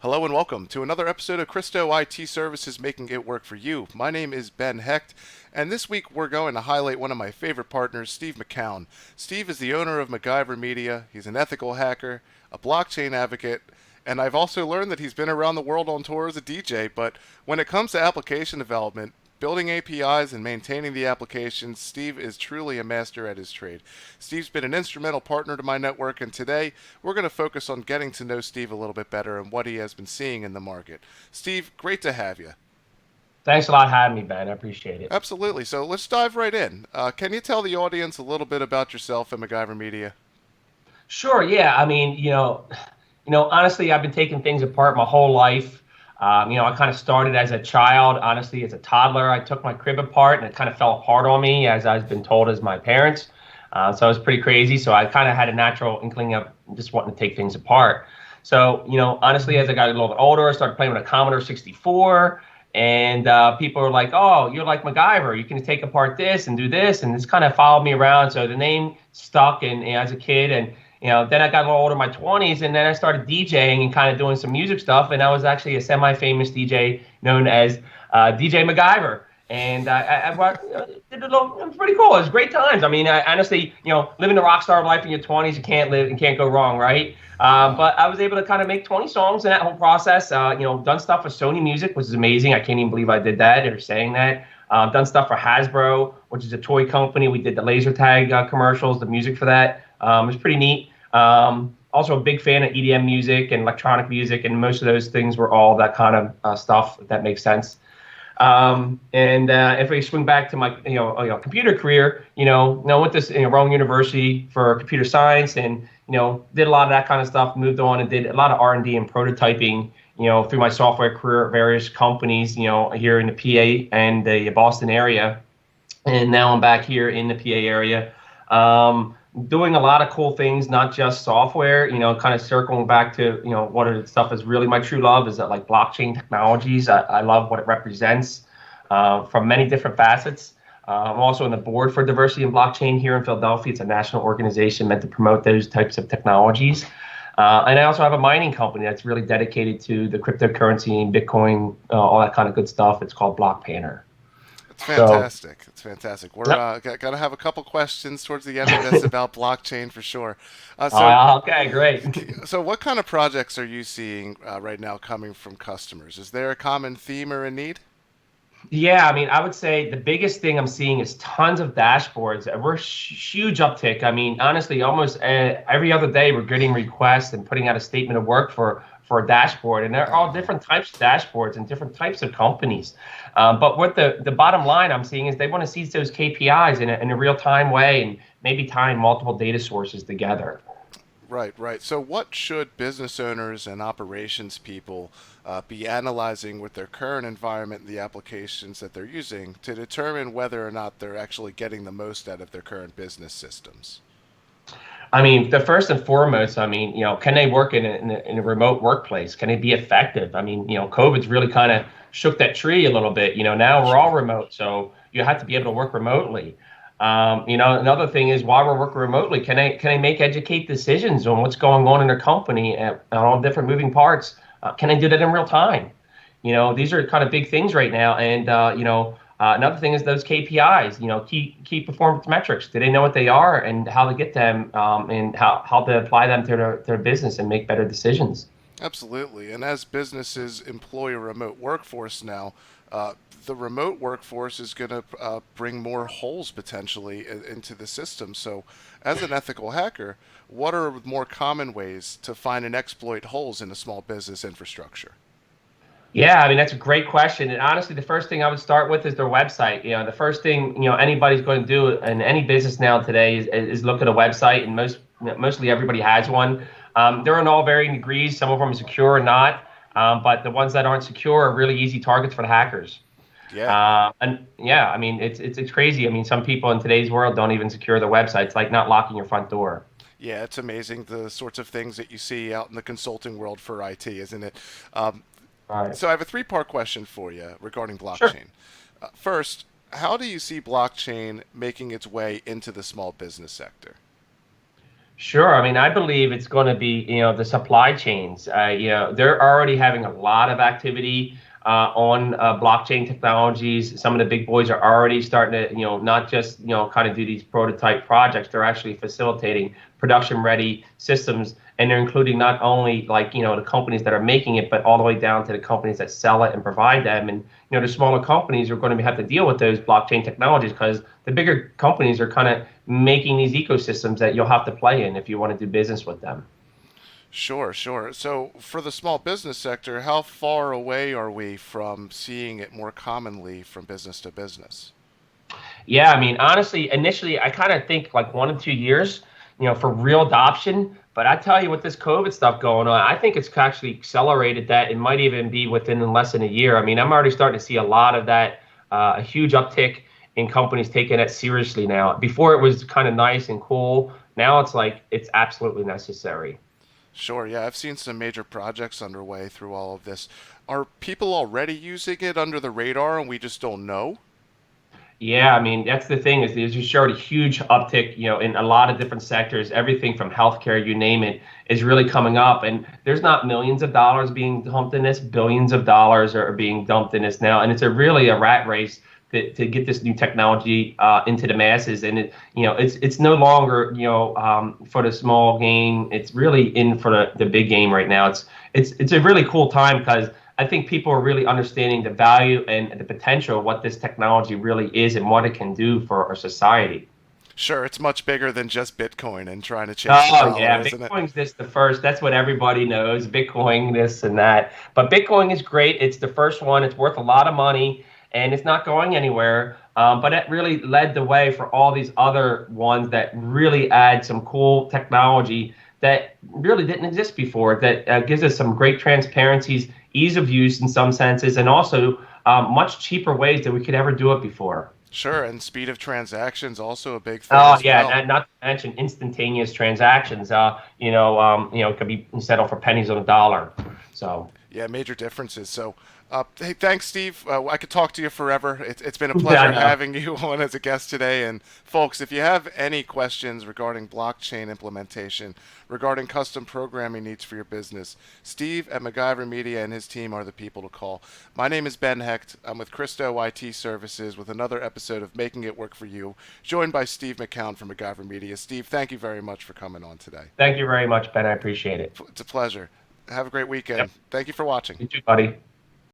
Hello and welcome to another episode of Christo IT Services Making It Work for You. My name is Ben Hecht, and this week we're going to highlight one of my favorite partners, Steve McKeon. Steve is the owner of MacGuyver Media. He's an ethical hacker, a blockchain advocate, and I've also learned that he's been around the world on tour as a DJ. But when it comes to application development, building APIs and maintaining the applications, Steve is truly a master at his trade. Steve's been an instrumental partner to my network, and today we're going to focus on getting to know Steve a little bit better and what he has been seeing in the market. Steve, great to have you. Thanks a lot for having me, Ben. I appreciate it. Absolutely. So let's dive right in. Can you tell the audience a little bit about yourself and MacGyver Media? Sure, yeah. Honestly, I've been taking things apart my whole life. I kind of started as a child, honestly, as a toddler. I took my crib apart and it kind of fell apart on me, as I've been told as my parents. So it was pretty crazy. So I kind of had a natural inkling of just wanting to take things apart. So, honestly, as I got a little bit older, I started playing with a Commodore 64. And people are like, "Oh, you're like MacGyver. You can take apart this and do this," and this kind of followed me around. So the name stuck, and as a kid, and then I got a little older, in my 20s, and then I started DJing and kind of doing some music stuff. And I was actually a semi-famous DJ known as DJ MacGyver. And did a little, it was pretty cool. It was great times. I mean, honestly, living the rock star life in your 20s, you can't live and can't go wrong, right? But I was able to kind of make 20 songs in that whole process. Done stuff for Sony Music, which is amazing. I can't even believe I did that or saying that. Done stuff for Hasbro, which is a toy company. We did the laser tag commercials, the music for that. It was pretty neat. Also a big fan of EDM music and electronic music, and most of those things were all that kind of stuff, if that makes sense. And if we swing back to my computer career, I went to Rome University for computer science, and did a lot of that kind of stuff. Moved on and did a lot of R&D and prototyping. Through my software career at various companies. Here in the PA and the Boston area, and now I'm back here in the PA area. Doing a lot of cool things, not just software, kind of circling back to, one of the stuff is really my true love is that like blockchain technologies. I love what it represents from many different facets. I'm also on the board for diversity in blockchain here in Philadelphia. It's a national organization meant to promote those types of technologies. And I also have a mining company that's really dedicated to the cryptocurrency and Bitcoin, all that kind of good stuff. It's called Blockpanner. It's So, fantastic. It's fantastic. We're yep. gonna have a couple questions towards the end of this about blockchain for sure. So, Okay, great. so what kind of projects are you seeing right now coming from customers? Is there a common theme or a need? Yeah, I mean, I would say the biggest thing I'm seeing is tons of dashboards. We're huge uptick. I mean, honestly, almost every other day we're getting requests and putting out a statement of work for a dashboard, and they're all different types of dashboards and different types of companies. But what the bottom line I'm seeing is they want to see those KPIs in a real time way and maybe tying multiple data sources together. Right, right. So, what should business owners and operations people be analyzing with their current environment and the applications that they're using to determine whether or not they're actually getting the most out of their current business systems? I mean, the first and foremost, I mean, can they work in a remote workplace? Can they be effective? I mean, COVID's really kind of shook that tree a little bit. Now we're all Sure. remote, so you have to be able to work remotely. Another thing is while we're working remotely, can they make educate decisions on what's going on in their company and all different moving parts? Can they do that in real time? These are kind of big things right now. And another thing is those KPIs. Key performance metrics. Do they know what they are and how to get them, and how to apply them to their business and make better decisions? Absolutely. And as businesses employ a remote workforce now, uh, the remote workforce is going to bring more holes potentially into the system. So, as an ethical hacker, what are more common ways to find and exploit holes in a small business infrastructure? Yeah, I mean that's a great question. And honestly, the first thing I would start with is their website. The first thing anybody's going to do in any business now today is look at a website, and mostly everybody has one. They're in all varying degrees. Some of them are secure or not, but the ones that aren't secure are really easy targets for the hackers. Yeah. And yeah, I mean it's crazy. I mean some people in today's world don't even secure their websites, like not locking your front door. Yeah, it's amazing the sorts of things that you see out in the consulting world for IT, isn't it? Um, All right. so I have a three-part question for you regarding Sure. blockchain. First, how do you see blockchain making its way into the small business sector? Sure. I mean, I believe it's going to be, the supply chains. They're already having a lot of activity on blockchain technologies. Some of the big boys are already starting to, not just, kind of do these prototype projects. They're actually facilitating production-ready systems, and they're including not only like, the companies that are making it, but all the way down to the companies that sell it and provide them. And, the smaller companies are going to have to deal with those blockchain technologies because the bigger companies are kind of making these ecosystems that you'll have to play in if you want to do business with them. Sure, sure. So, for the small business sector, how far away are we from seeing it more commonly from business to business? Yeah, I mean, honestly, initially, I kind of think like 1 to 2 years, for real adoption. But I tell you, with this COVID stuff going on, I think it's actually accelerated that. It might even be within less than a year. I mean, I'm already starting to see a lot of that, a huge uptick in companies taking it seriously now. Before it was kind of nice and cool. Now it's like it's absolutely necessary. Sure, yeah, I've seen some major projects underway through all of this. Are people already using it under the radar and we just don't know? Yeah, I mean, that's the thing is there's just showed a huge uptick, in a lot of different sectors. Everything from healthcare, you name it, is really coming up. And there's not millions of dollars being dumped in this, billions of dollars are being dumped in this now. And it's really a rat race to get this new technology into the masses. And it's no longer, for the small game. It's really in for the big game right now. It's a really cool time because I think people are really understanding the value and the potential of what this technology really is and what it can do for our society. Sure, it's much bigger than just Bitcoin and trying to chase the Oh dollar, yeah, isn't it? Bitcoin's just the first. That's what everybody knows. Bitcoin, this and that. But Bitcoin is great. It's the first one. It's worth a lot of money, and it's not going anywhere. But it really led the way for all these other ones that really add some cool technology that really didn't exist before. That gives us some great transparencies, ease of use in some senses, and also much cheaper ways than we could ever do it before. Sure, and speed of transactions also a big thing Oh as yeah, well. and not to mention instantaneous transactions. It could be settled for pennies on a dollar. So Yeah, major differences. So, hey, thanks, Steve. I could talk to you forever. It's been a yeah, pleasure I know. having you on as a guest today. And, folks, if you have any questions regarding blockchain implementation, regarding custom programming needs for your business, Steve at MacGyver Media and his team are the people to call. My name is Ben Hecht. I'm with Christo IT Services with another episode of Making It Work for You, joined by Steve McKeon from MacGyver Media. Steve, thank you very much for coming on today. Thank you very much, Ben. I appreciate it. It's a pleasure. Have a great Yep. weekend. Thank you for watching. You too, buddy.